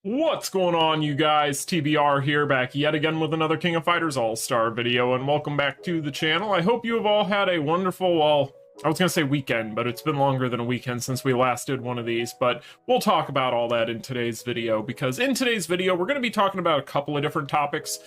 What's going on, you guys? TBR here, back yet again with another King of Fighters All-Star video, and welcome back to the channel. I hope you have all had a wonderful, well, I was gonna say weekend, but it's been longer than a weekend since we last did one of these, but we'll talk about all that in today's video, because in today's video, we're gonna be talking about a couple of different topics.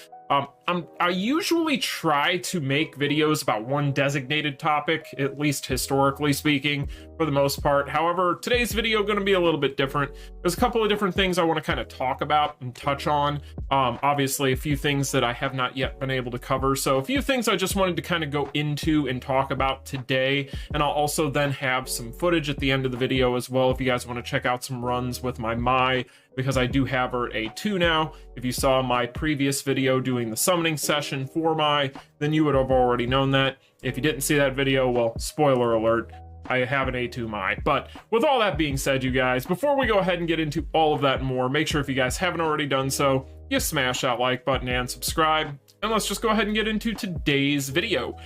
I usually try to make videos about one designated topic, at least historically speaking, for the most part. However, today's video going to be a little bit different. There's a couple of different things I want to kind of talk about and touch on. Obviously, a few things that I have not yet been able to cover. So a few things I just wanted to kind of go into and talk about today. And I'll also then have some footage at the end of the video as well if you guys want to check out some runs with my Mai, because I do have her at A2 now. If you saw my previous video doing the summoning session for Mai, then you would have already known that. If you didn't see that video, well, spoiler alert, I have an A2 Mai. But with all that being said, you guys, before we go ahead and get into all of that and more, make sure if you guys haven't already done so, you smash that like button and subscribe. And let's just go ahead and get into today's video.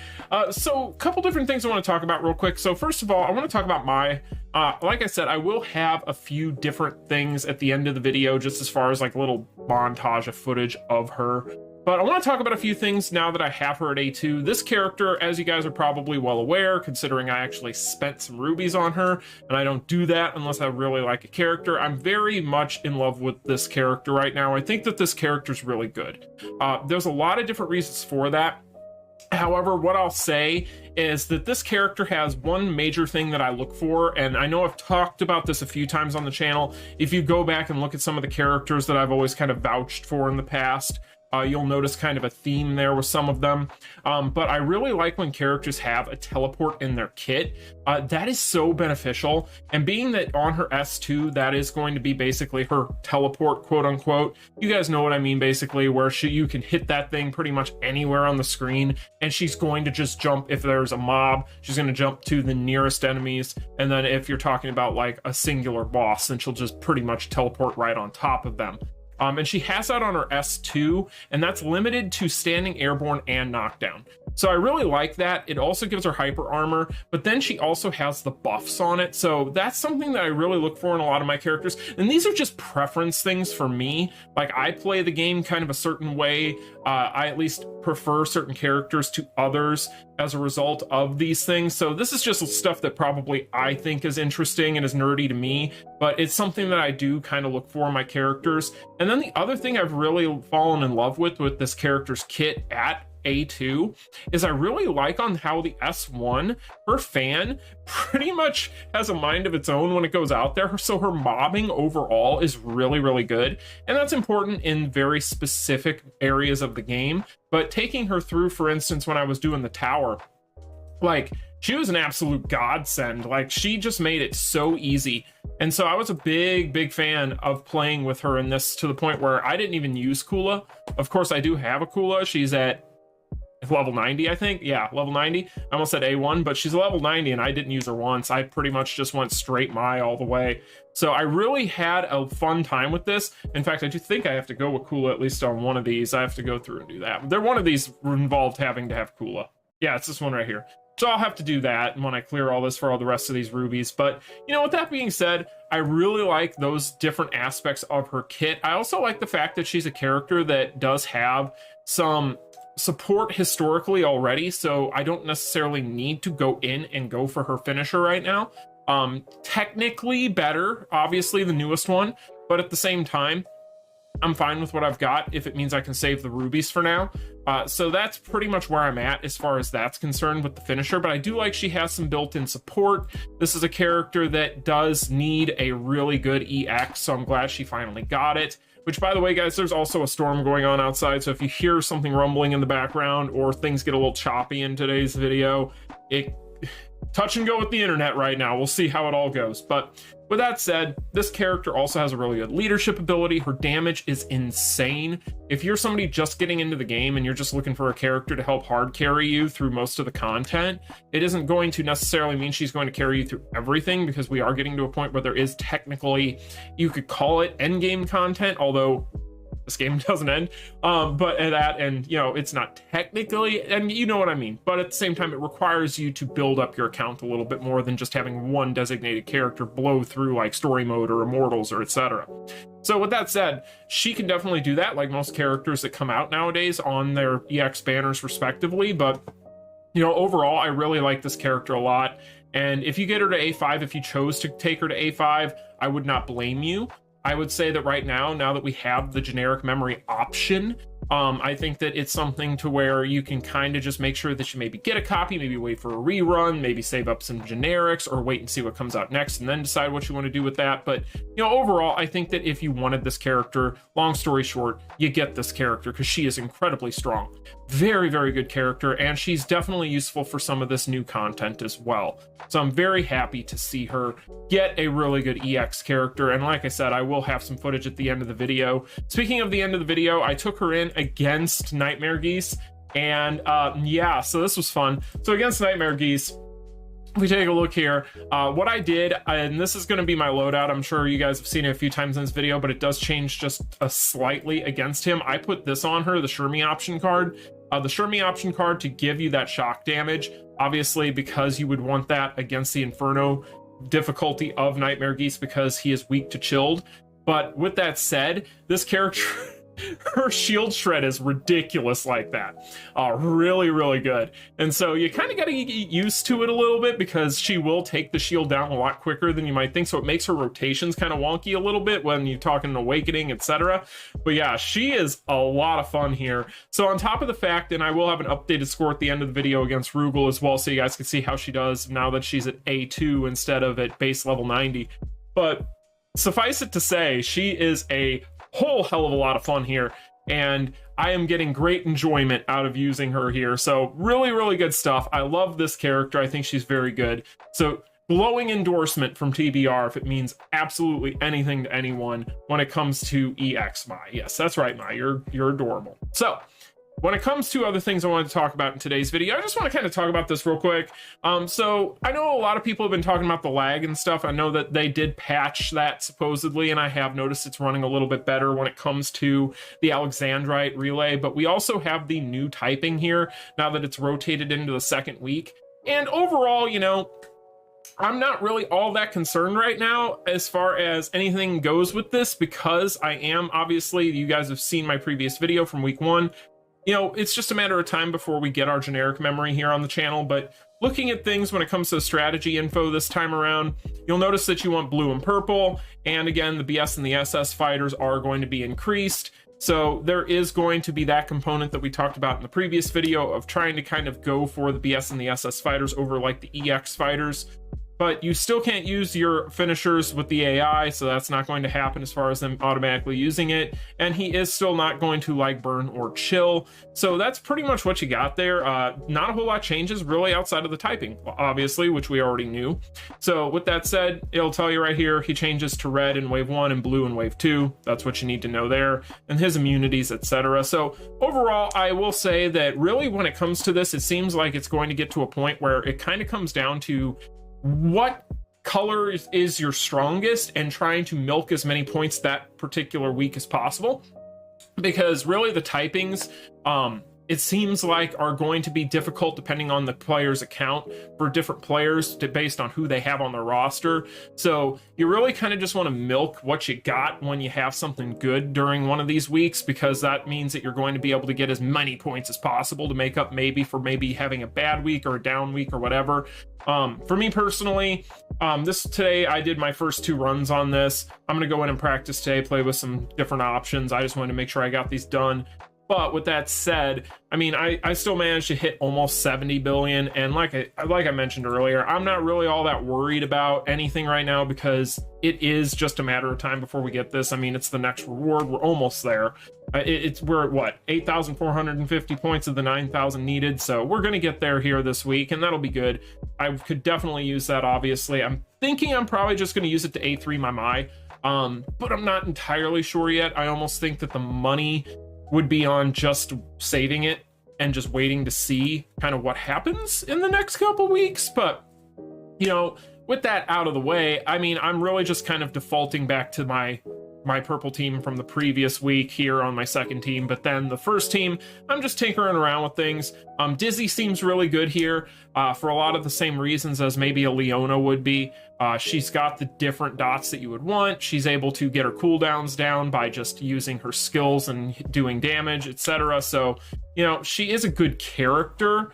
So a couple different things I want to talk about real quick. So first of all, I want to talk about Mai. Like I said, I will have a few different things at the end of the video, just as far as like a little montage of footage of her. But I want to talk about a few things now that I have her at A2. This character, as you guys are probably well aware, considering I actually spent some rubies on her, and I don't do that unless I really like a character, I'm very much in love with this character right now. I think that this character is really good. There's a lot of different reasons for that. However, what I'll say is that this character has one major thing that I look for, and I know I've talked about this a few times on the channel. If you go back and look at some of the characters that I've always kind of vouched for in the past, you'll notice kind of a theme there with some of them. But I really like when characters have a teleport in their kit. That is so beneficial. And being that on her S2, that is going to be basically her teleport, quote unquote. You guys know what I mean, basically, where you can hit that thing pretty much anywhere on the screen, and she's going to just jump. If there's a mob, she's going to jump to the nearest enemies. And then if you're talking about like a singular boss, then she'll just pretty much teleport right on top of them. And she has that on her S2, and that's limited to standing, airborne, and knockdown. So I really like that. It also gives her hyper armor, but then she also has the buffs on it. So that's something that I really look for in a lot of my characters. And these are just preference things for me. Like, I play the game kind of a certain way. I at least prefer certain characters to others as a result of these things. So this is just stuff that probably I think is interesting and is nerdy to me, but it's something that I do kind of look for in my characters. And then the other thing I've really fallen in love with this character's kit at A2 is I really like on how the S1, her fan pretty much has a mind of its own when it goes out there. So her mobbing overall is really, really good. And that's important in very specific areas of the game. But taking her through, for instance, when I was doing the tower, like, she was an absolute godsend. Like, she just made it so easy. And so I was a big fan of playing with her in this, to the point where I didn't even use Kula. Of course, I do have a Kula. She's at level 90, I think. Yeah, level 90. I almost said A1, but she's level 90, and I didn't use her once. I pretty much just went straight Mai all the way. So I really had a fun time with this. In fact, I do think I have to go with Kula, at least on one of these. I have to go through and do that. One of these involved having to have Kula. Yeah, it's this one right here. So I'll have to do that when I clear all this for all the rest of these rubies. But, you know, with that being said, I really like those different aspects of her kit. I also like the fact that she's a character that does have some support historically already, so I don't necessarily need to go in and go for her finisher right now. Technically better, obviously, the newest one, but at the same time, I'm fine with what I've got if it means I can save the rubies for now. So that's pretty much where I'm at as far as that's concerned with the finisher, but I do like she has some built-in support. This is a character that does need a really good EX, so I'm glad she finally got it. Which, by the way, guys, there's also a storm going on outside, so if you hear something rumbling in the background or things get a little choppy in today's video, touch and go with the internet right now. We'll see how it all goes. But with that said, this character also has a really good leadership ability. Her damage is insane. If you're somebody just getting into the game and you're just looking for a character to help hard carry you through most of the content, it isn't going to necessarily mean she's going to carry you through everything, because we are getting to a point where there is technically, you could call it end game content, although this game doesn't end, but at that, and you know, it's not technically, and you know what I mean, but at the same time, it requires you to build up your account a little bit more than just having one designated character blow through like story mode or immortals or etc. So with that said, she can definitely do that, like most characters that come out nowadays on their EX banners respectively. But, you know, overall, I really like this character a lot. And if you get her to A5, if you chose to take her to A5, I would not blame you. I would say that right now that we have the generic memory option, I think that it's something to where you can kind of just make sure that you maybe get a copy, maybe wait for a rerun, maybe save up some generics, or wait and see what comes out next and then decide what you want to do with that. But, you know, overall, I think that if you wanted this character, long story short, you get this character because she is incredibly strong. Very, very good character, and she's definitely useful for some of this new content as well. So I'm very happy to see her get a really good EX character, and like I said, I will have some footage at the end of the video. Speaking of the end of the video, I took her in against Nightmare Geese, and yeah, so this was fun. So against Nightmare Geese, if we take a look here, what I did, and this is going to be my loadout, I'm sure you guys have seen it a few times in this video, but it does change just a slightly against him. I put this on her, the Shermie option card. The Shermie option card to give you that shock damage, obviously because you would want that against the Inferno difficulty of Nightmare Geese because he is weak to chilled. But with that said, this character, her shield shred is ridiculous like that. Really, really good. And so you kind of got to get used to it a little bit because she will take the shield down a lot quicker than you might think. So it makes her rotations kind of wonky a little bit when you're talking Awakening, etc. But yeah, she is a lot of fun here. So on top of the fact, and I will have an updated score at the end of the video against Rugal as well, so you guys can see how she does now that she's at A2 instead of at base level 90. But suffice it to say, she is a whole hell of a lot of fun here, and I am getting great enjoyment out of using her here. So really, really good stuff. I love this character. I think she's very good. So glowing endorsement from TBR if it means absolutely anything to anyone when it comes to EX Mai. Yes, that's right, Mai. You're adorable. So when it comes to other things I wanted to talk about in today's video, I just want to kind of talk about this real quick. So I know a lot of people have been talking about the lag and stuff. I know that they did patch that supposedly, and I have noticed it's running a little bit better when it comes to the Alexandrite relay, but we also have the new typing here now that it's rotated into the second week. And overall, you know, I'm not really all that concerned right now as far as anything goes with this because I am, obviously, you guys have seen my previous video from week 1. You know, it's just a matter of time before we get our generic memory here on the channel, but looking at things when it comes to strategy info this time around, you'll notice that you want blue and purple, and again, the BS and the SS fighters are going to be increased. So there is going to be that component that we talked about in the previous video of trying to kind of go for the BS and the SS fighters over like the EX fighters. But you still can't use your finishers with the AI, so that's not going to happen as far as them automatically using it. And he is still not going to like burn or chill. So that's pretty much what you got there. Not a whole lot changes really outside of the typing, obviously, which we already knew. So with that said, it'll tell you right here, he changes to red in wave 1 and blue in wave 2. That's what you need to know there. And his immunities, etc. So overall, I will say that really when it comes to this, it seems like it's going to get to a point where it kind of comes down to what color is your strongest and trying to milk as many points that particular week as possible, because really the typings it seems like are going to be difficult depending on the player's account for different players based on who they have on their roster. So you really kind of just want to milk what you got when you have something good during one of these weeks, because that means that you're going to be able to get as many points as possible to make up maybe for having a bad week or a down week or whatever. For me personally, today I did my first 2 runs on this. I'm going to go in and practice today, play with some different options. I just wanted to make sure I got these done. But with that said, I mean, I still managed to hit almost 70 billion. And like I mentioned earlier, I'm not really all that worried about anything right now because it is just a matter of time before we get this. I mean, it's the next reward. We're almost there. We're at what, 8,450 points of the 9,000 needed. So we're going to get there here this week, and that'll be good. I could definitely use that, obviously. I'm thinking I'm probably just going to use it to A3 my Mai. But I'm not entirely sure yet. I almost think that the money would be on just saving it and just waiting to see kind of what happens in the next couple weeks. But, you know, with that out of the way, I mean, I'm really just kind of defaulting back to my my purple team from the previous week here on my second team, but then the first team, I'm just tinkering around with things. Dizzy seems really good here for a lot of the same reasons as maybe a Leona would be. She's got the different dots that you would want. She's able to get her cooldowns down by just using her skills and doing damage, etc. So, you know, she is a good character.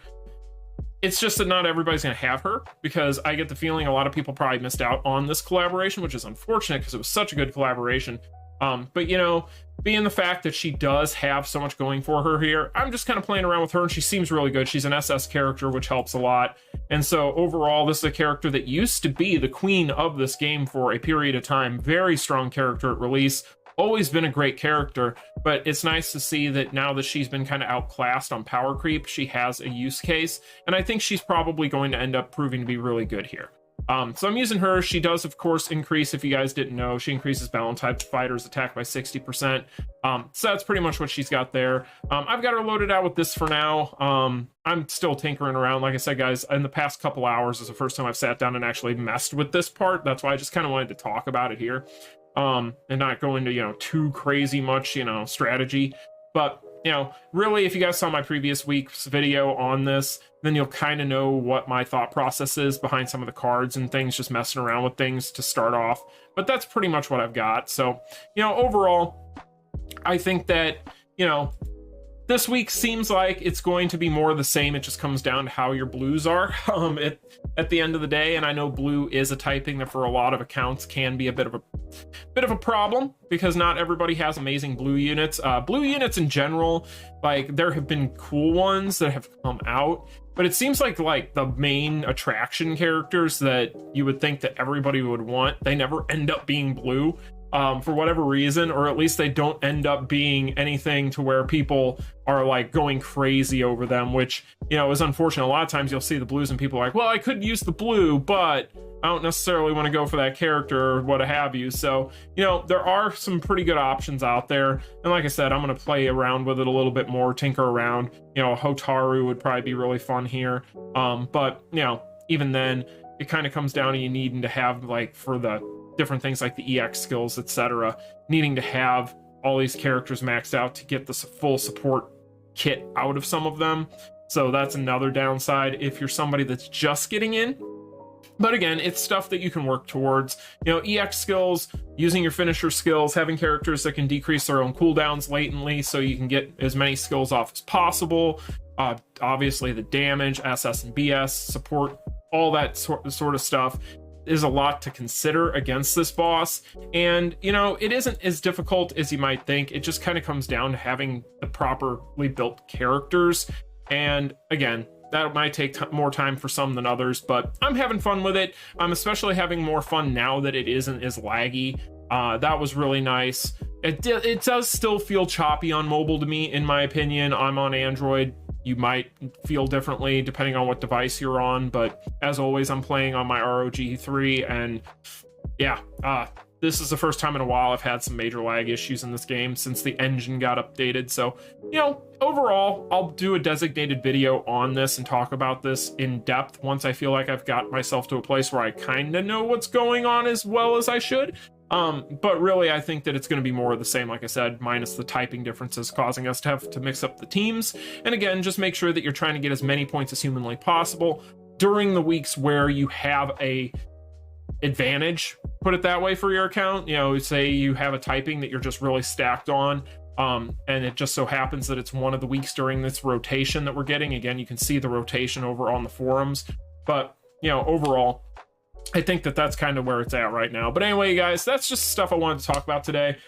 It's just that not everybody's going to have her, because I get the feeling a lot of people probably missed out on this collaboration, which is unfortunate because it was such a good collaboration. But, you know, being the fact that she does have so much going for her here, I'm just kind of playing around with her, and she seems really good. She's an SS character, which helps a lot. And so overall, this is a character that used to be the queen of this game for a period of time. Very strong character at release. Always been a great character, but it's nice to see that now that she's been kind of outclassed on power creep, she has a use case, and I think she's probably going to end up proving to be really good here. So I'm using her. She does, of course, increase, if you guys didn't know, she increases balance type fighters attack by 60%. So that's pretty much what she's got there. I've got her loaded out with this for now. I'm still tinkering around. Like I said, guys, in the past couple hours is the first time I've sat down and actually messed with this part. That's why I just kind of wanted to talk about it here. And not go into, you know, too crazy much, you know, strategy. But, you know, really, if you guys saw my previous week's video on this, then you'll kind of know what my thought process is behind some of the cards and things, just messing around with things to start off. But that's pretty much what I've got. So, you know, overall, I think that, you know, this week seems like it's going to be more of the same. It just comes down to how your blues are at the end of the day. And I know blue is a typing that for a lot of accounts can be a bit of a problem, because not everybody has amazing blue units. Blue units in general, like, there have been cool ones that have come out, but it seems like the main attraction characters that you would think that everybody would want, they never end up being blue. For whatever reason, or at least they don't end up being anything to where people are like going crazy over them, which, you know, is unfortunate. A lot of times you'll see the blues and people are like, well, I could use the blue, but I don't necessarily want to go for that character or what have you. So, you know, there are some pretty good options out there. And like I said, I'm going to play around with it a little bit more, tinker around. You know, Hotaru would probably be really fun here. But, you know, even then, it kind of comes down to you needing to have, like, for the different things like the EX skills, etc., needing to have all these characters maxed out to get the full support kit out of some of them. So that's another downside if you're somebody that's just getting in. But again, it's stuff that you can work towards. You know, EX skills, using your finisher skills, having characters that can decrease their own cooldowns latently so you can get as many skills off as possible. Obviously the damage, SS and BS, support, all that sort of stuff is a lot to consider against this boss. And, you know, it isn't as difficult as you might think. It just kind of comes down to having the properly built characters. And again, that might take more time for some than others, but I'm having fun with it. I'm especially having more fun now that it isn't as laggy. That was really nice. It does still feel choppy on mobile to me, in my opinion. I'm on Android. You might feel differently depending on what device you're on, but as always, I'm playing on my ROG 3, and yeah, this is the first time in a while I've had some major lag issues in this game since the engine got updated. So, you know, overall, I'll do a designated video on this and talk about this in depth once I feel like I've got myself to a place where I kind of know what's going on as well as I should. But really, I think that it's going to be more of the same, like I said, minus the typing differences causing us to have to mix up the teams. And again, just make sure that you're trying to get as many points as humanly possible during the weeks where you have a advantage, put it that way, for your account. You know, say you have a typing that you're just really stacked on, and it just so happens that it's one of the weeks during this rotation that we're getting. Again, you can see the rotation over on the forums, but, you know, overall, I think that that's kind of where it's at right now. But anyway, guys, that's just stuff I wanted to talk about today.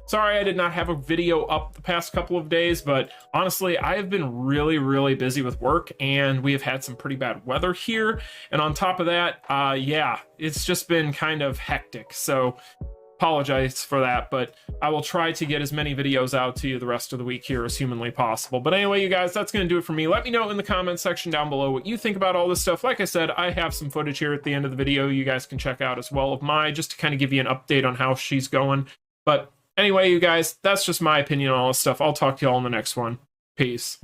Sorry I did not have a video up the past couple of days, but honestly, I have been really, really busy with work, and we have had some pretty bad weather here. And on top of that, yeah, it's just been kind of hectic. So apologize for that, but I will try to get as many videos out to you the rest of the week here as humanly possible. But anyway, you guys, that's going to do it for me. Let me know in the comment section down below what you think about all this stuff. Like I said, I have some footage here at the end of the video you guys can check out as well of Mai, just to kind of give you an update on how she's going. But anyway, you guys, that's just my opinion on all this stuff. I'll talk to y'all in the next one. Peace.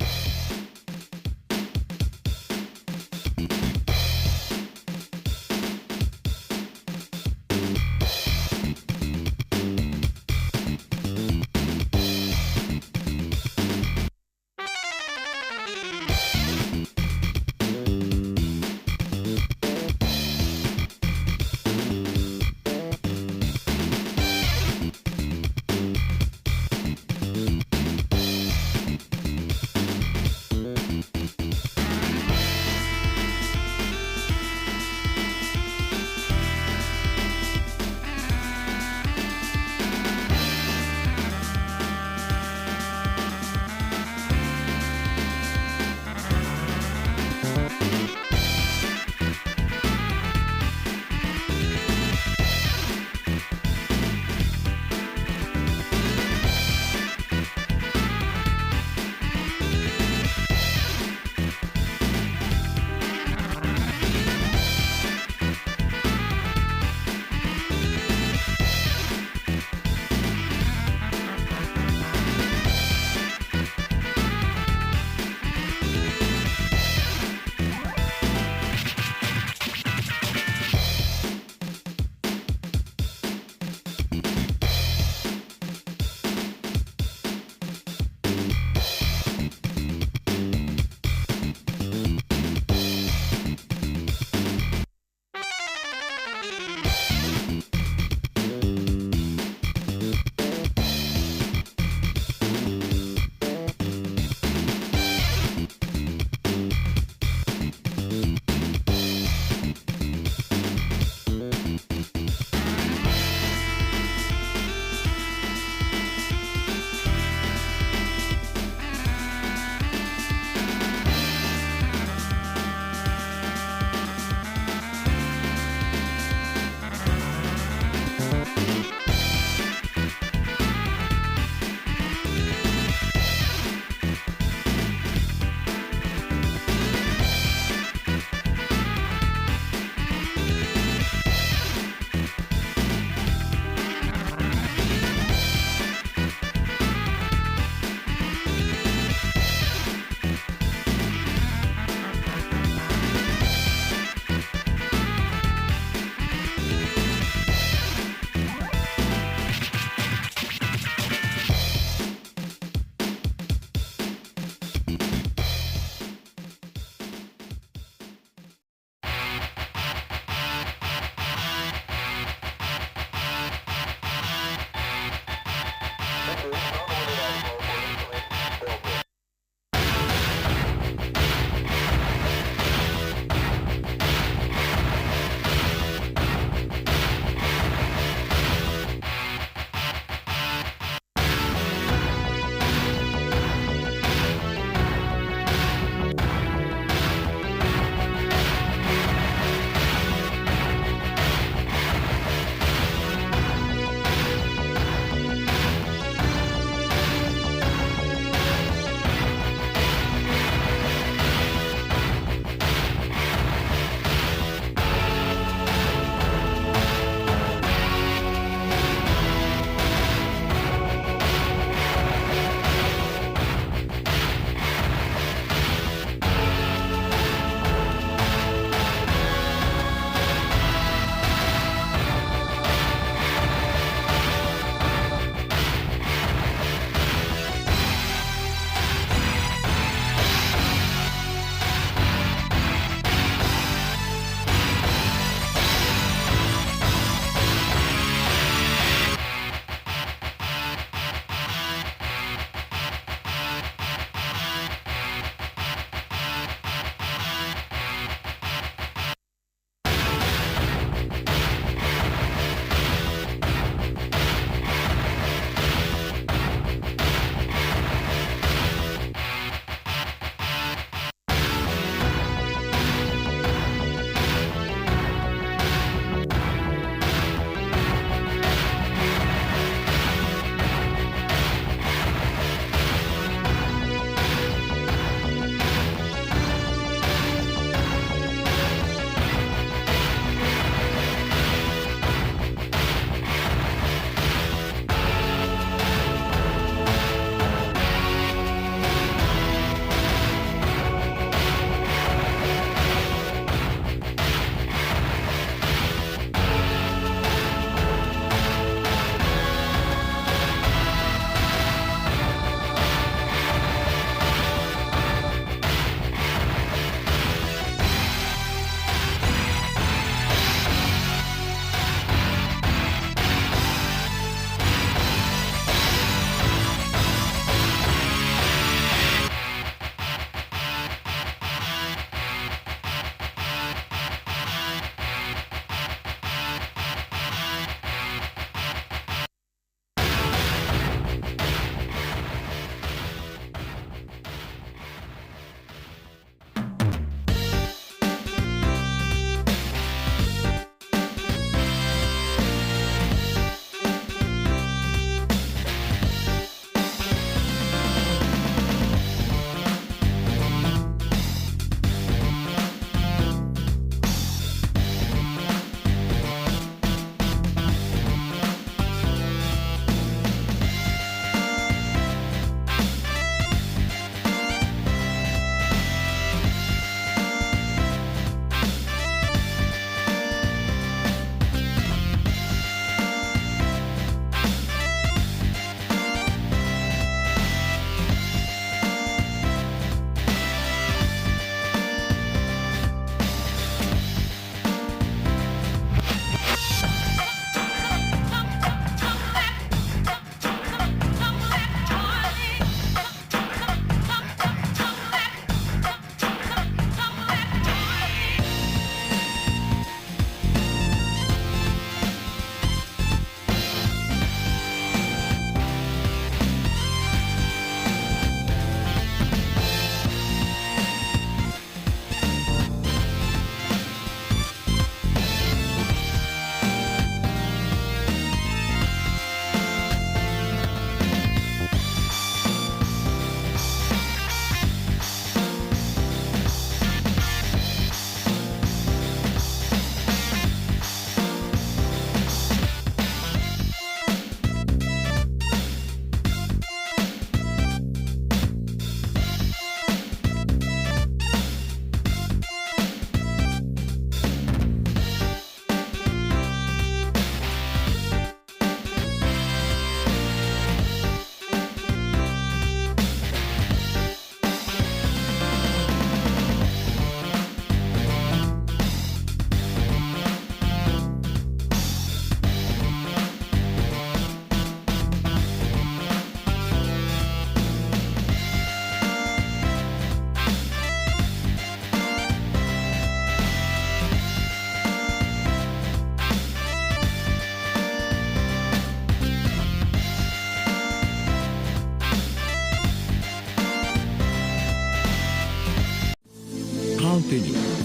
手に